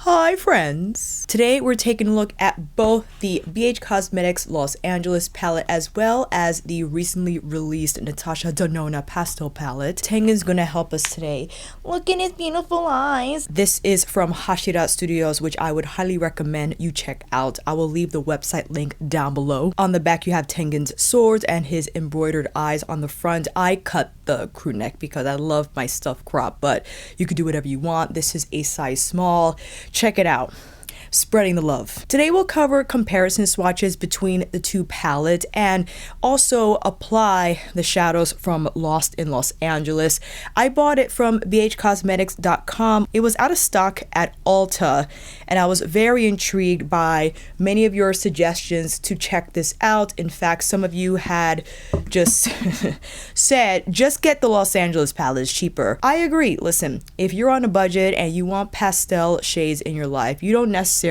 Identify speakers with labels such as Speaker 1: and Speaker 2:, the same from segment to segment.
Speaker 1: Hi friends! Today we're taking a look at both the BH Cosmetics Los Angeles palette as well as the recently released Natasha Denona Pastel palette. Tengen's gonna help us today. Look at his beautiful eyes! This is from Hashira Studios, which I would highly recommend you check out. I will leave the website link down below. On the back you have Tengen's swords and his embroidered eyes on the front. I cut the crew neck because I love my stuff crop, but you could do whatever you want. This is a size small. Check it out. Spreading the love. Today we'll cover comparison swatches between the two palettes and also apply the shadows from Lost in Los Angeles. I bought it from bhcosmetics.com. It was out of stock at Ulta and I was very intrigued by many of your suggestions to check this out. In fact, some of you had just said, just get the Los Angeles palette, it's cheaper. I agree. Listen, if you're on a budget and you want pastel shades in your life, you don't necessarily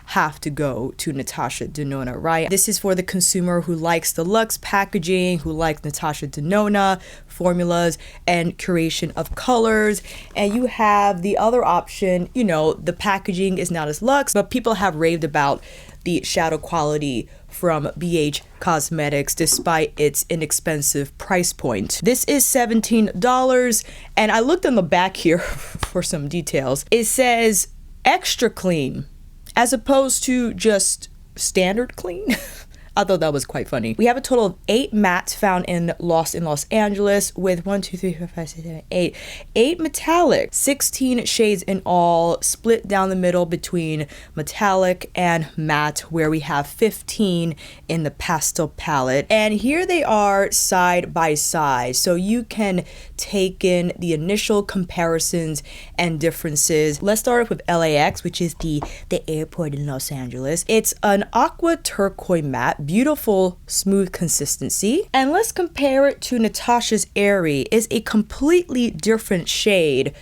Speaker 1: have to go to Natasha Denona, right? This is for the consumer who likes the luxe packaging, who likes Natasha Denona formulas and curation of colors. And you have the other option, you know, the packaging is not as luxe, but people have raved about the shadow quality from BH Cosmetics despite its inexpensive price point. This is $17 and I looked on the back here for some details. It says extra clean as opposed to just standard clean. I thought that was quite funny. We have a total of 8 mattes found in Los Angeles with 1, 2, 3, 4, 5, 6, 7, 8. 8 metallic, 16 shades in all, split down the middle between metallic and matte, where we have 15 in the pastel palette. And here they are side by side, so you can take in the initial comparisons and differences. Let's start off with LAX, which is the airport in Los Angeles. It's an aqua turquoise matte. Beautiful smooth consistency. And let's compare it to Natasha's Airy. It's a completely different shade,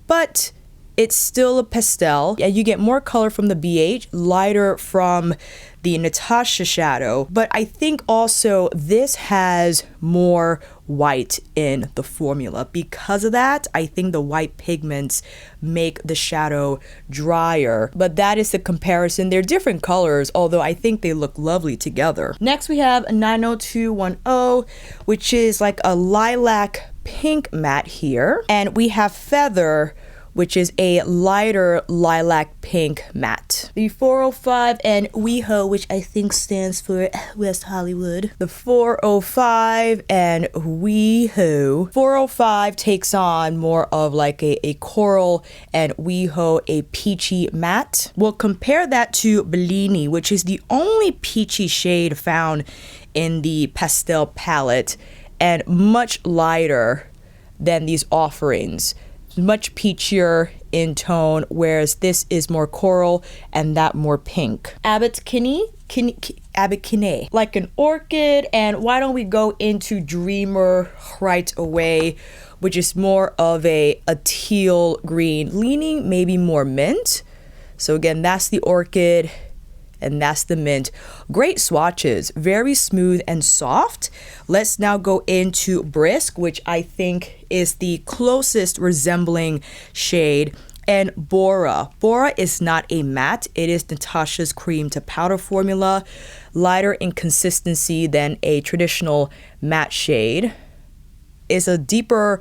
Speaker 1: but it's still a pastel. Yeah, you get more color from the BH, lighter from the Natasha shadow, but I think also this has more white in the formula. Because of that, I think the white pigments make the shadow drier, but that is the comparison. They're different colors, although I think they look lovely together. Next we have 90210, which is like a lilac pink matte here, and we have Feather, which is a lighter lilac pink matte. The 405 and WeHo, which I think stands for West Hollywood. The 405 and WeHo. 405 takes on more of like a coral, and WeHo a peachy matte. We'll compare that to Bellini, which is the only peachy shade found in the pastel palette and much lighter than these offerings. Much peachier in tone, whereas this is more coral and that more pink. Abbott Kinney, like an orchid. And why don't we go into Dreamer right away, which is more of a teal green, leaning maybe more mint. So again, that's the orchid and that's the mint. Great swatches, very smooth and soft. Let's now go into Brisk, which I think is the closest resembling shade, and Bora. Bora is not a matte, it is Natasha's cream to powder formula, lighter in consistency than a traditional matte shade. It's a deeper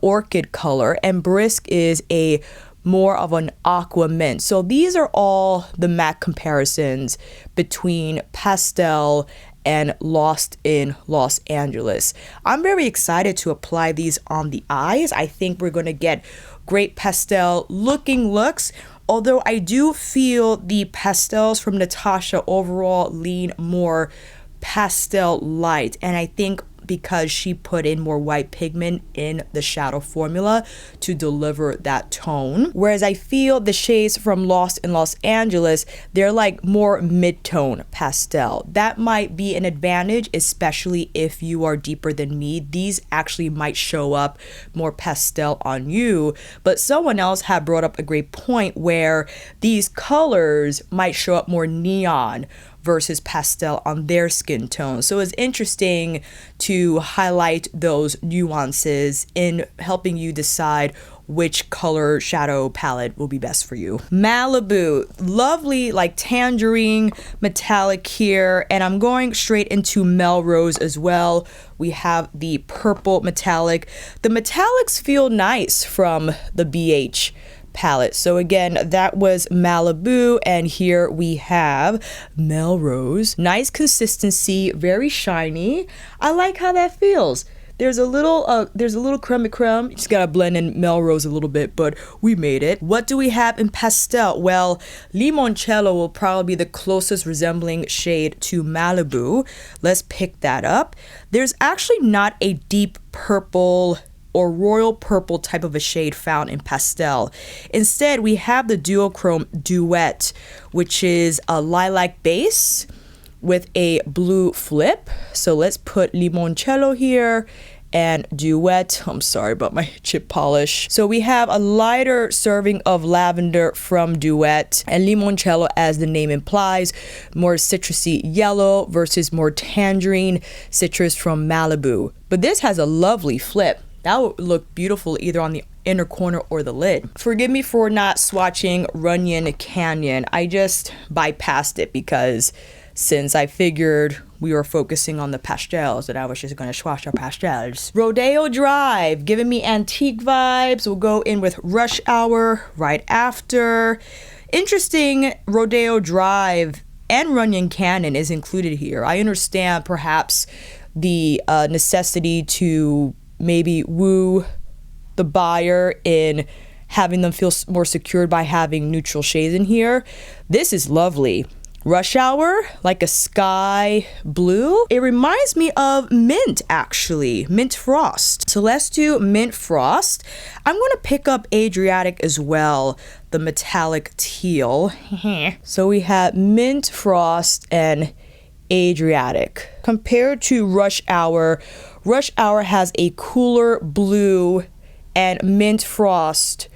Speaker 1: orchid color, and Brisk is a more of an aqua mint. So these are all the matte comparisons between pastel and Lost in Los Angeles. I'm very excited to apply these on the eyes. I think we're going to get great pastel looking looks, although I do feel the pastels from Natasha overall lean more pastel light, and I think because she put in more white pigment in the shadow formula to deliver that tone. Whereas I feel the shades from Lost in Los Angeles, they're like more mid-tone pastel. That might be an advantage, especially if you are deeper than me. These actually might show up more pastel on you, but someone else had brought up a great point where these colors might show up more neon versus pastel on their skin tone. So it's interesting to highlight those nuances in helping you decide which color shadow palette will be best for you. Malibu, lovely like tangerine metallic here, and I'm going straight into Melrose as well. We have the purple metallic. The metallics feel nice from the BH palette. So again, that was Malibu, and here we have Melrose. Nice consistency, very shiny. I like how that feels. There's a little creme creme. You just gotta blend in Melrose a little bit, but we made it. What do we have in Pastel? Well, Limoncello will probably be the closest resembling shade to Malibu. Let's pick that up. There's actually not a deep purple or royal purple type of a shade found in Pastel. Instead, we have the duochrome Duet, which is a lilac base with a blue flip. So let's put Limoncello here and Duet. I'm sorry about my chip polish. So we have a lighter serving of lavender from Duet, and Limoncello, as the name implies, more citrusy yellow versus more tangerine citrus from Malibu. But this has a lovely flip. That would look beautiful either on the inner corner or the lid. Forgive me for not swatching Runyon Canyon. I just bypassed it because since I figured we were focusing on the pastels, that I was just gonna swatch our pastels. Rodeo Drive, giving me antique vibes. We'll go in with Rush Hour right after. Interesting, Rodeo Drive and Runyon Canyon is included here. I understand perhaps the necessity to maybe woo the buyer in having them feel more secured by having neutral shades in here. This is lovely. Rush Hour, like a sky blue. It reminds me of Mint, actually. Mint Frost. So let's do Mint Frost. I'm going to pick up Adriatic as well, the metallic teal. So we have Mint Frost and Adriatic. Compared to Rush Hour has a cooler blue, and Mint Frost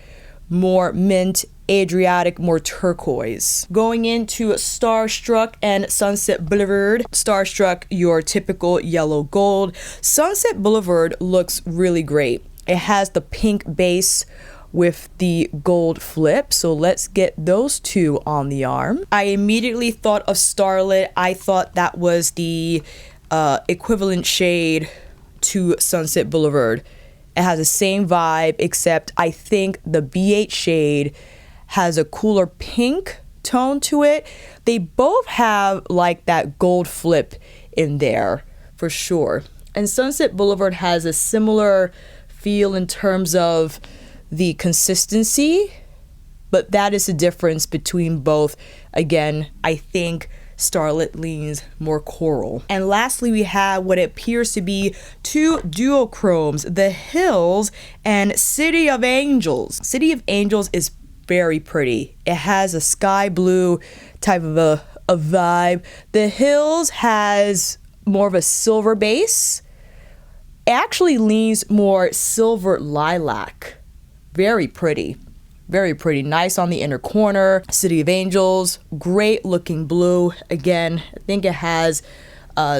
Speaker 1: more mint, Adriatic more turquoise. Going into Starstruck and Sunset Boulevard. Starstruck, your typical yellow gold. Sunset Boulevard looks really great. It has the pink base with the gold flip, so let's get those two on the arm. I immediately thought of Starlit. I thought that was the equivalent shade to Sunset Boulevard. It has the same vibe, except I think the BH shade has a cooler pink tone to it. They both have like that gold flip in there for sure. And Sunset Boulevard has a similar feel in terms of the consistency, but that is the difference between both. Again, I think Starlit leans more coral. And lastly, we have what appears to be two duochromes, The Hills and City of Angels. City of Angels is very pretty. It has a sky blue type of a vibe. The Hills has more of a silver base. It actually leans more silver lilac. Very pretty. Very pretty. Nice on the inner corner. City of Angels, great looking blue. Again, I think it has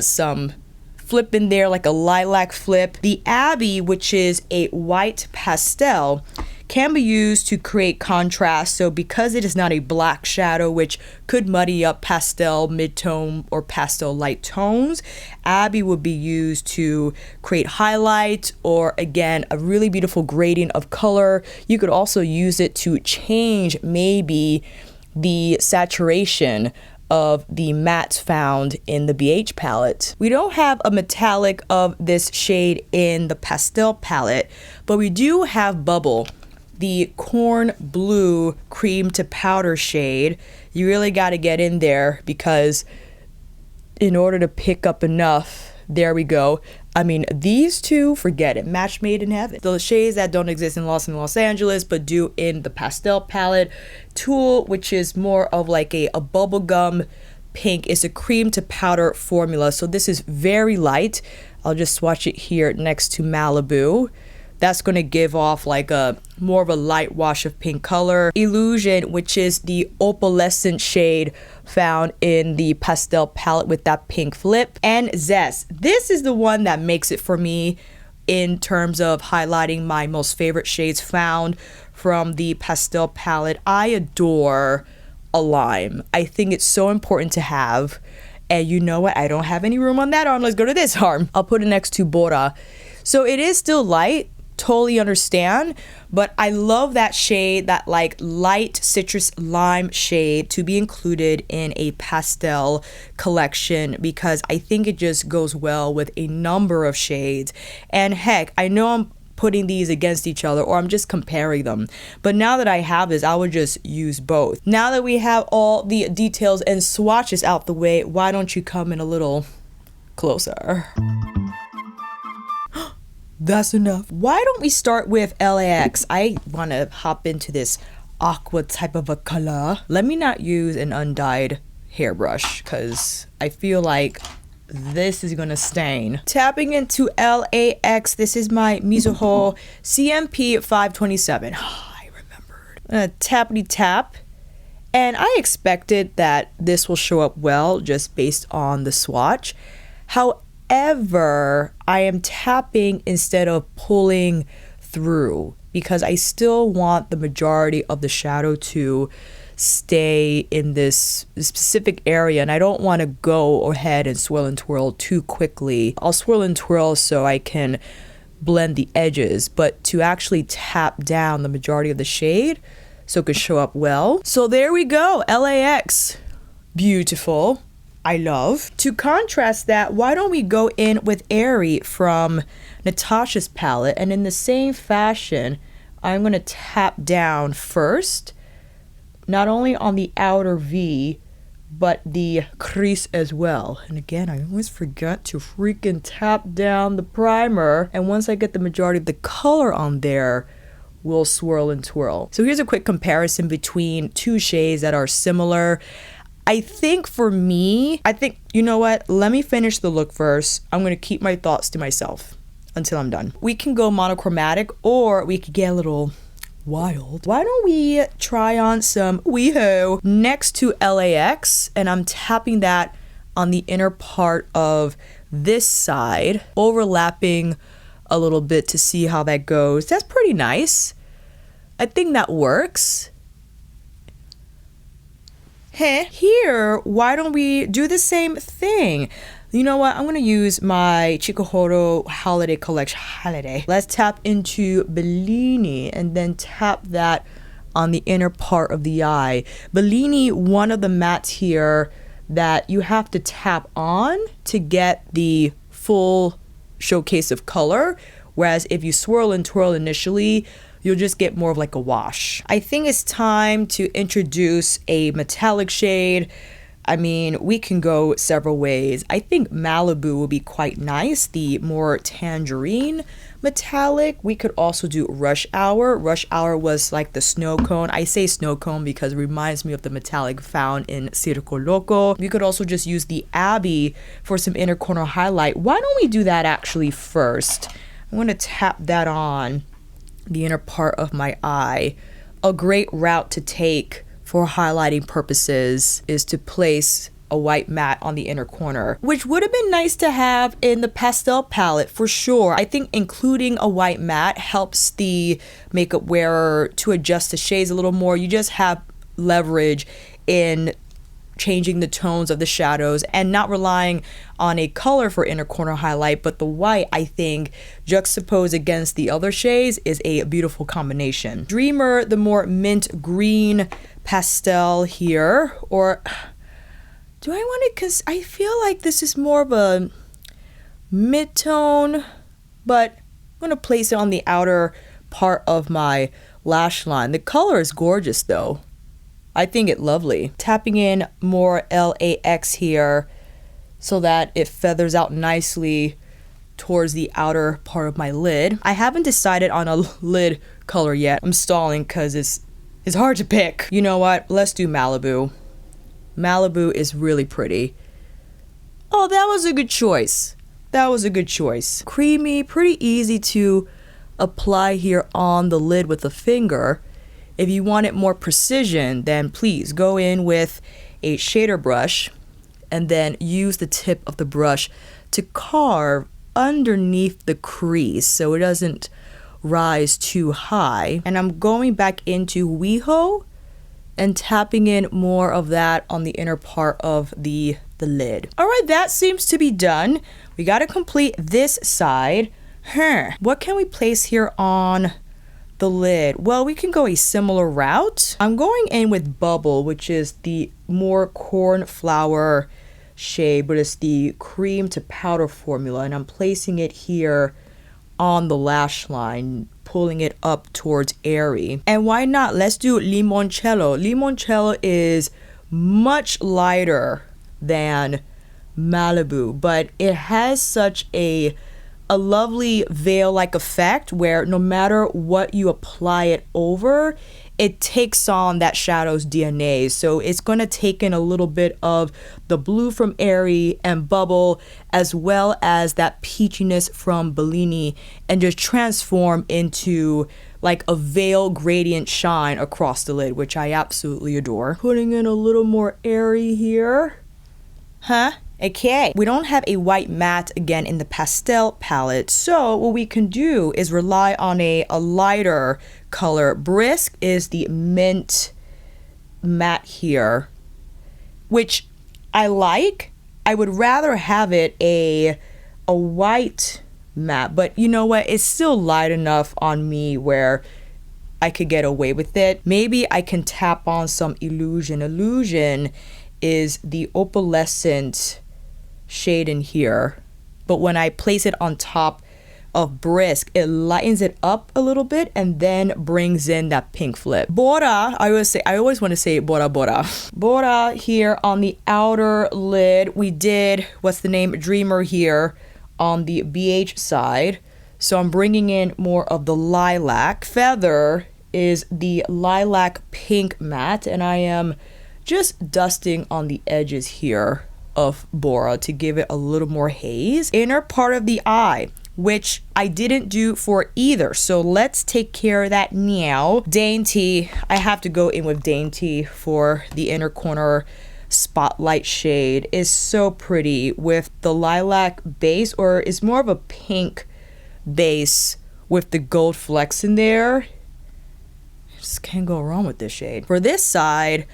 Speaker 1: some flip in there, like a lilac flip. The Abbey, which is a white pastel, can be used to create contrast. So because it is not a black shadow, which could muddy up pastel mid-tone or pastel light tones, Abbey would be used to create highlight or, again, a really beautiful gradient of color. You could also use it to change maybe the saturation of the mattes found in the BH palette. We don't have a metallic of this shade in the Pastel palette, but we do have Bubble, the corn blue cream to powder shade. You really got to get in there because in order to pick up enough, there we go. I mean, these two, forget it, match made in heaven. The shades that don't exist in Los Angeles but do in the Pastel palette. Tool, which is more of like a bubblegum pink, is a cream to powder formula. So this is very light. I'll just swatch it here next to Malibu. That's going to give off like a more of a light wash of pink color. Illusion, which is the opalescent shade found in the Pastel palette with that pink flip. And Zest. This is the one that makes it for me. in terms of highlighting my most favorite shades found from the Pastel palette. I adore a lime. I think it's so important to have. And you know what? I don't have any room on that arm. Let's go to this arm. I'll put it next to Bora. So it is still light. Totally understand, but I love that shade, that like light citrus lime shade, to be included in a pastel collection because I think it just goes well with a number of shades. And heck, I know I'm putting these against each other or I'm just comparing them, but now that I have this, I would just use both. Now that we have all the details and swatches out the way, why don't you come in a little closer? That's enough. Why don't we start with LAX? I want to hop into this aqua type of a color. Let me not use an undyed hairbrush because I feel like this is gonna stain. Tapping into LAX, this is my Mizuho CMP 527. I remembered. Tappity tap. And I expected that this will show up well just based on the swatch. However, I am tapping instead of pulling through because I still want the majority of the shadow to stay in this specific area and I don't want to go ahead and swirl and twirl too quickly. I'll swirl and twirl so I can blend the edges, but to actually tap down the majority of the shade so it could show up well. So there we go, LAX. Beautiful. I love. To contrast that, why don't we go in with Airy from Natasha's palette, and in the same fashion, I'm going to tap down first, not only on the outer V, but the crease as well. And again, I always forget to freaking tap down the primer, and once I get the majority of the color on there, we'll swirl and twirl. So here's a quick comparison between two shades that are similar. I think for me, you know what? Let me finish the look first. I'm going to keep my thoughts to myself until I'm done. We can go monochromatic or we could get a little wild. Why don't we try on some WeHo next to LAX, and I'm tapping that on the inner part of this side, overlapping a little bit to see how that goes. That's pretty nice. I think that works. Here, why don't we do the same thing? You know what? I'm going to use my Chikuhoro Holiday Collection. Let's tap into Bellini and then tap that on the inner part of the eye. Bellini, one of the mattes here that you have to tap on to get the full showcase of color. Whereas if you swirl and twirl initially, you'll just get more of like a wash. I think it's time to introduce a metallic shade. I mean, we can go several ways. I think Malibu will be quite nice, the more tangerine metallic. We could also do Rush Hour. Rush Hour was like the snow cone. I say snow cone because it reminds me of the metallic found in Circo Loco. We could also just use the Abbey for some inner corner highlight. Why don't we do that actually first? I'm going to tap that on the inner part of my eye. A great route to take for highlighting purposes is to place a white matte on the inner corner, which would have been nice to have in the pastel palette for sure. I think including a white matte helps the makeup wearer to adjust the shades a little more. You just have leverage in changing the tones of the shadows and not relying on a color for inner corner highlight, but the white, I think, juxtaposed against the other shades is a beautiful combination. Dreamer, the more mint green pastel here, or do I want to, because I feel like this is more of a mid-tone, but I'm going to place it on the outer part of my lash line. The color is gorgeous though. I think it lovely. Tapping in more LAX here so that it feathers out nicely towards the outer part of my lid. I haven't decided on a lid color yet. I'm stalling because it's hard to pick. You know what? Let's do Malibu. Malibu is really pretty. Oh, that was a good choice. That was a good choice. Creamy, pretty easy to apply here on the lid with a finger. If you want it more precision, then please go in with a shader brush and then use the tip of the brush to carve underneath the crease so it doesn't rise too high. And I'm going back into WeHo and tapping in more of that on the inner part of the lid. All right, that seems to be done. We got to complete this side. What can we place here on the lid? Well, we can go a similar route. I'm going in with Bubble, which is the more cornflower shade, but it's the cream to powder formula, and I'm placing it here on the lash line, pulling it up towards Airy. And why not? Let's do Limoncello. Limoncello is much lighter than Malibu, but it has such a lovely veil-like effect where no matter what you apply it over, it takes on that shadow's DNA. So it's going to take in a little bit of the blue from Airy and Bubble, as well as that peachiness from Bellini, and just transform into like a veil gradient shine across the lid, which I absolutely adore. Putting in a little more Airy here. Okay, we don't have a white matte again in the Pastel palette, so what we can do is rely on a lighter color. Brisk is the mint matte here, which I like. I would rather have it a white matte, but you know what? It's still light enough on me where I could get away with it. Maybe I can tap on some Illusion. Illusion is the opalescent shade in here, but when I place it on top of Brisk, it lightens it up a little bit and then brings in that pink flip. Bora, I always want to say Bora Bora. Bora here on the outer lid. We did, what's the name, Dreamer here on the BH side. So I'm bringing in more of the lilac. Feather is the lilac pink matte, and I am just dusting on the edges here of Bora to give it a little more haze. Inner part of the eye, which I didn't do for either, so let's take care of that now. Dainty, I have to go in with Dainty for the inner corner spotlight shade. Is so pretty with the lilac base, or is more of a pink base with the gold flecks in there. Just can't go wrong with this shade. For this side,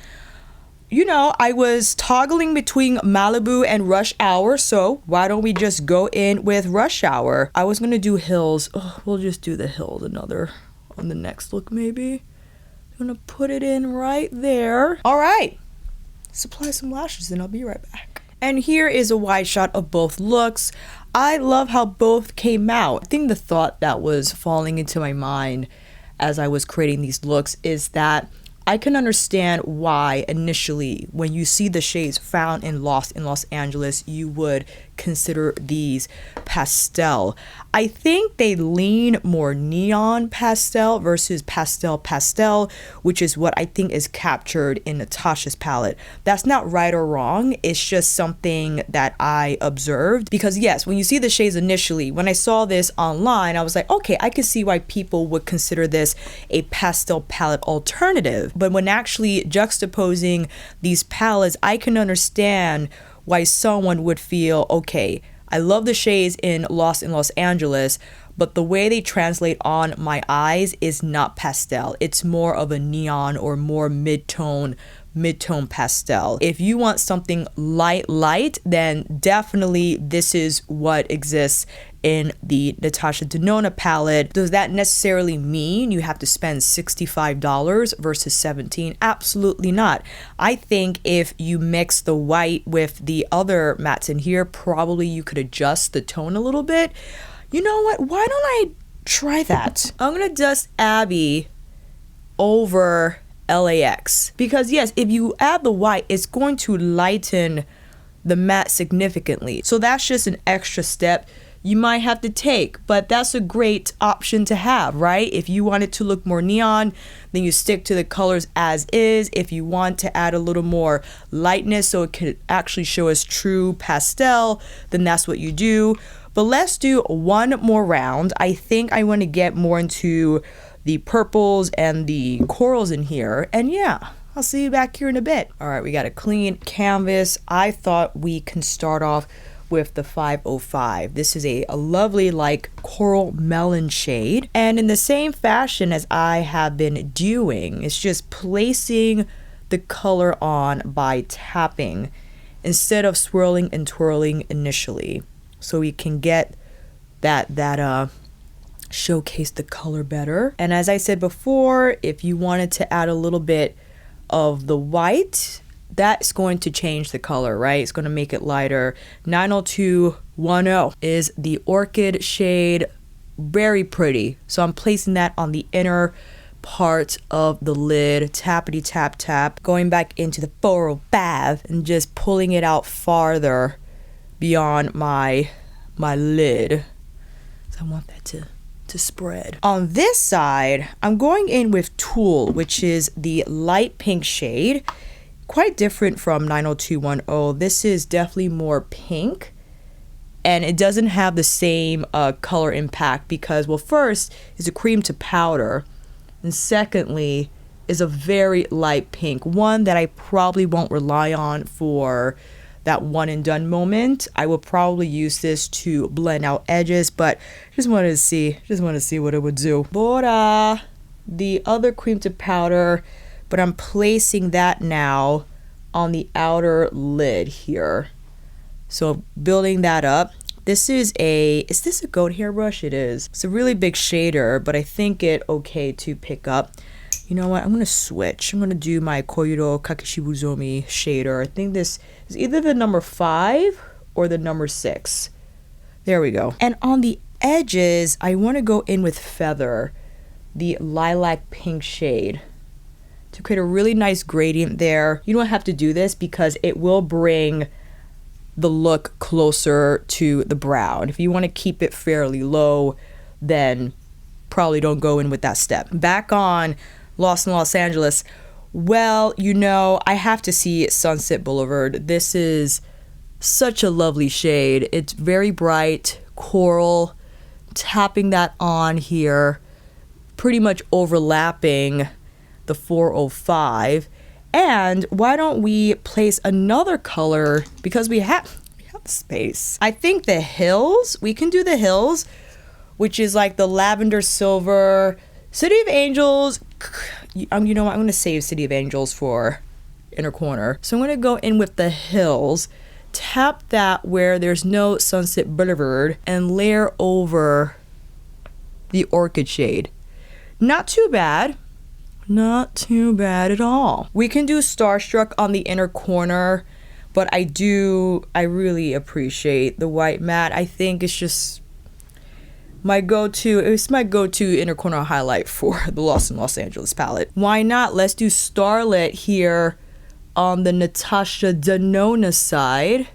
Speaker 1: you know, I was toggling between Malibu and Rush Hour, so why don't we just go in with Rush Hour? I was gonna do Hills. We'll just do the Hills on the next look maybe. I'm gonna put it in right there. All right, let's apply some lashes and I'll be right back. And here is a wide shot of both looks. I love how both came out. I think the thought that was falling into my mind as I was creating these looks is that I can understand why initially when you see the shades found in Lost in Los Angeles, you would consider these pastel. I think they lean more neon pastel versus pastel pastel, which is what I think is captured in Natasha's palette. That's not right or wrong. It's just something that I observed, because yes, when you see the shades initially, when I saw this online, I was like, okay, I can see why people would consider this a pastel palette alternative. But when actually juxtaposing these palettes, I can understand why someone would feel, okay, I love the shades in Lost in Los Angeles, but the way they translate on my eyes is not pastel. It's more of a neon or more mid-tone pastel. If you want something light, then definitely this is what exists in the Natasha Denona palette. Does that necessarily mean you have to spend $65 versus $17? Absolutely not. I think if you mix the white with the other mattes in here, probably you could adjust the tone a little bit. You know what? Why don't I try that? I'm gonna dust Abby over LAX, because yes, if you add the white, it's going to lighten the matte significantly. So that's just an extra step you might have to take, but that's a great option to have, right? If you want it to look more neon, then you stick to the colors as is. If you want to add a little more lightness so it could actually show as true pastel, then that's what you do. But let's do one more round. I think I want to get more into the purples and the corals in here, and yeah, I'll see you back here in a bit. All right, we got a clean canvas. I thought we can start off with the 505. This is a lovely like coral melon shade. And in the same fashion as I have been doing, it's just placing the color on by tapping instead of swirling and twirling initially. So we can get that showcase the color better. And as I said before, if you wanted to add a little bit of the white, that's going to change the color, right? It's going to make it lighter. 90210 is the orchid shade. Very pretty. So I'm placing that on the inner part of the lid. Tappity tap tap. Going back into the 405 and just pulling it out farther beyond my lid. So I want that to spread. On this side, I'm going in with Tulle, which is the light pink shade. Quite different from 90210. This is definitely more pink, and it doesn't have the same color impact because, well, first is a cream to powder, and secondly is a very light pink, one that I probably won't rely on for that one and done moment. I will probably use this to blend out edges, but just wanted to see what it would do. Bora, the other cream to powder, but I'm placing that now on the outer lid here. So building that up. Is this a goat hair brush? It is. It's a really big shader, but I think it okay to pick up. You know what? I'm going to switch. I'm going to do my Koiro Kakishibuzomi shader. I think this is either the number 5 or the number 6. There we go. And on the edges, I want to go in with Feather, the lilac pink shade, to create a really nice gradient there. You don't have to do this because it will bring the look closer to the brown. If you want to keep it fairly low, then probably don't go in with that step. Back on Lost in Los Angeles. Well, you know, I have to see Sunset Boulevard. This is such a lovely shade. It's very bright, coral. Tapping that on here, pretty much overlapping the 405. And why don't we place another color, because we have the space. I think the Hills, we can do the Hills, which is like the lavender silver. City of Angels, you know what, I'm going to save City of Angels for inner corner. So I'm going to go in with the Hills, tap that where there's no Sunset Boulevard, and layer over the orchid shade. Not too bad. Not too bad at all. We can do Starstruck on the inner corner, but I really appreciate the white matte. I think it's just it's my go-to inner corner highlight for the Lost in Los Angeles palette. Why not? Let's do Starlit here on the Natasha Denona side.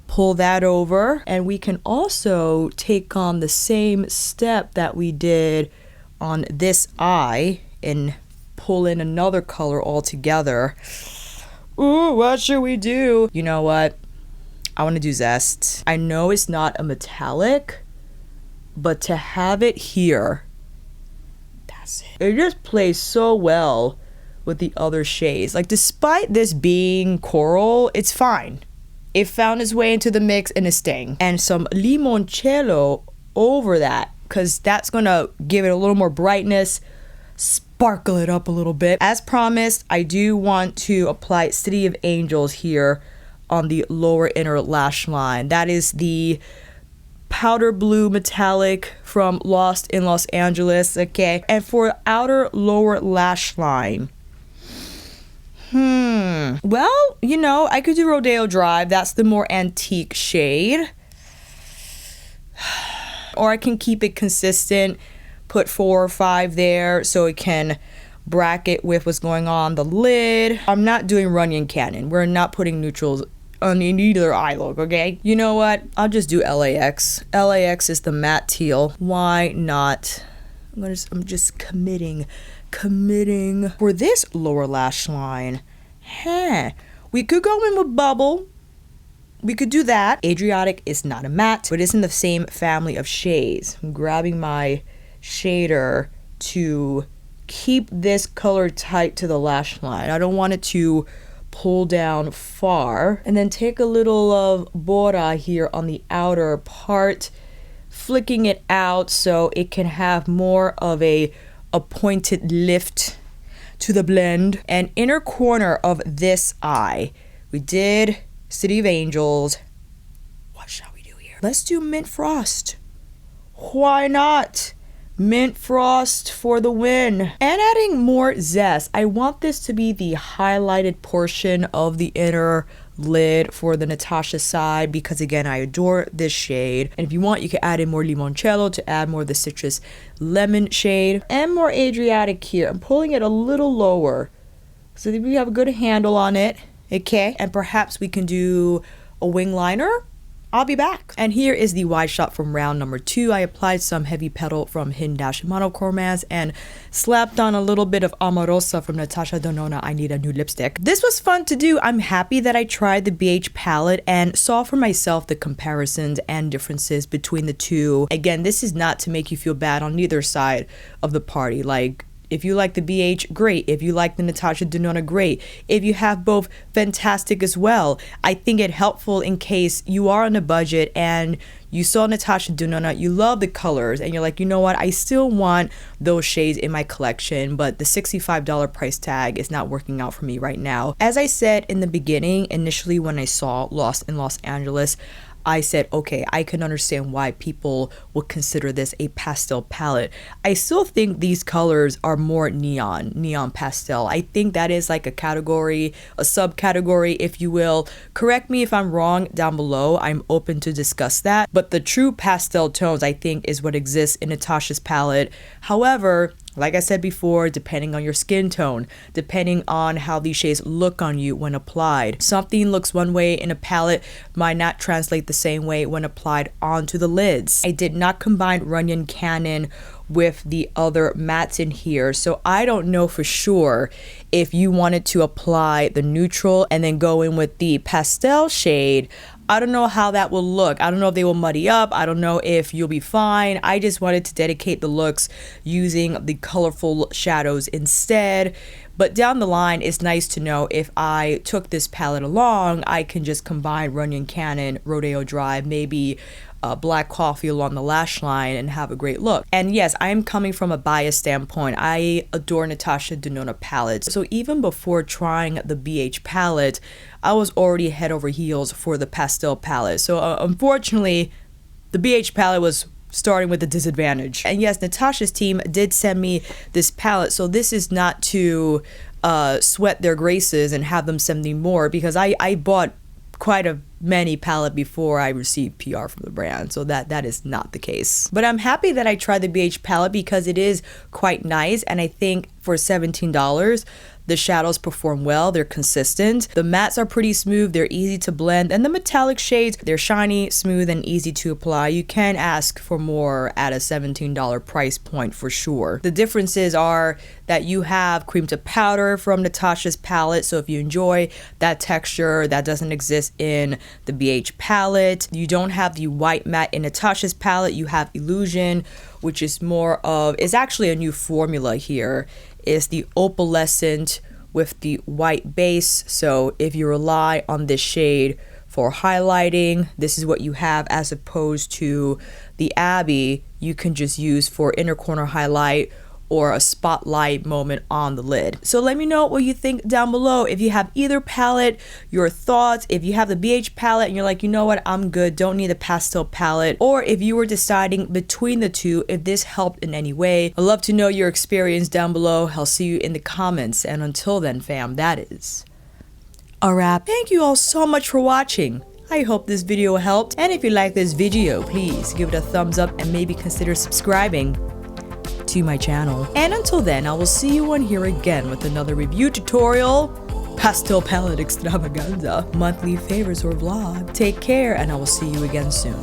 Speaker 1: Pull that over, and we can also take on the same step that we did on this eye and pull in another color altogether. Ooh, what should we do? You know what? I want to do Zest. I know it's not a metallic, but to have it here, that's it. It just plays so well with the other shades. Like, despite this being coral, it's fine. It found its way into the mix and is staying. And some limoncello over that, because that's gonna give it a little more brightness, sparkle it up a little bit. As promised, I do want to apply City of Angels here on the lower inner lash line. That is the powder blue metallic from Lost in Los Angeles, okay? And for outer lower lash line, well, you know, I could do Rodeo Drive. That's the more antique shade. Or I can keep it consistent, put 4 or 5 there so it can bracket with what's going on the lid. I'm not doing Runyon Canyon. We're not putting neutrals on either eye look, okay? You know what? I'll just do LAX. LAX is the matte teal. Why not? I'm just committing. For this lower lash line, we could go in with Bubble. We could do that. Adriatic is not a matte, but it's in the same family of shades. I'm grabbing my shader to keep this color tight to the lash line. I don't want it to pull down far, and then take a little of Bora here on the outer part, flicking it out so it can have more of a pointed lift to the blend. And inner corner of this eye, we did City of Angels. What shall we do here? Let's do Mint Frost. Why not? Mint Frost for the win. And adding more zest. I want this to be the highlighted portion of the inner lid for the Natasha side, because again, I adore this shade. And if you want, you can add in more limoncello to add more of the citrus lemon shade, and more Adriatic here. I'm pulling it a little lower so that we have a good handle on it. Okay, and perhaps we can do a wing liner. I'll be back. And here is the wide shot from round number 2. I applied some heavy petal from Hidden Dash Monochromance and slapped on a little bit of Amorosa from Natasha Denona. I Need a New Lipstick. This was fun to do. I'm happy that I tried the BH palette and saw for myself the comparisons and differences between the two. Again, this is not to make you feel bad on either side of the party. Like, if you like the BH, great. If you like the Natasha Denona, great. If you have both, fantastic as well. I think it helpful in case you are on a budget and you saw Natasha Denona, you love the colors, and you're like, you know what, I still want those shades in my collection, but the $65 price tag is not working out for me right now. As I said in the beginning, initially when I saw Lost in Los Angeles, I said, okay, I can understand why people would consider this a pastel palette. I still think these colors are more neon pastel. I think that is like a category, a subcategory, if you will. Correct me if I'm wrong down below. I'm open to discuss that. But the true pastel tones, I think, is what exists in Natasha's palette. However, like I said before, depending on your skin tone, depending on how these shades look on you when applied. Something looks one way in a palette might not translate the same way when applied onto the lids. I did not combine Runyon Cannon with the other mattes in here, so I don't know for sure if you wanted to apply the neutral and then go in with the pastel shade. I don't know how that will look. I don't know if they will muddy up. I don't know if you'll be fine. I just wanted to dedicate the looks using the colorful shadows instead. But down the line, it's nice to know if I took this palette along, I can just combine Runyon Cannon, Rodeo Drive, maybe black coffee along the lash line and have a great look. And yes, I am coming from a bias standpoint. I adore Natasha Denona palettes. So even before trying the BH palette, I was already head over heels for the pastel palette. So unfortunately, the BH palette was starting with a disadvantage. And yes, Natasha's team did send me this palette. So this is not to sweat their graces and have them send me more, because I bought quite a many palette before I received PR from the brand, so that is not the case. But I'm happy that I tried the BH palette because it is quite nice, and I think for $17 the shadows perform well, they're consistent, the mattes are pretty smooth, they're easy to blend, and the metallic shades, they're shiny, smooth, and easy to apply. You can ask for more at a $17 price point for sure. The differences are that you have cream to powder from Natasha's palette, so if you enjoy that texture, that doesn't exist in the BH palette. You don't have the white matte in Natasha's palette, you have Illusion, which is more of, is actually a new formula here. Is the opalescent with the white base. So if you rely on this shade for highlighting, this is what you have, as opposed to the Abbey you can just use for inner corner highlight or a spotlight moment on the lid. So let me know what you think down below. If you have either palette, your thoughts. If you have the BH palette and you're like, you know what, I'm good, don't need a pastel palette. Or if you were deciding between the two, if this helped in any way. I'd love to know your experience down below. I'll see you in the comments. And until then, fam, that is a wrap. Thank you all so much for watching. I hope this video helped. And if you like this video, please give it a thumbs up and maybe consider subscribing to my channel. And until then, I will see you on here again with another review tutorial, pastel palette extravaganza, monthly favors, or vlog. Take care, and I will see you again soon.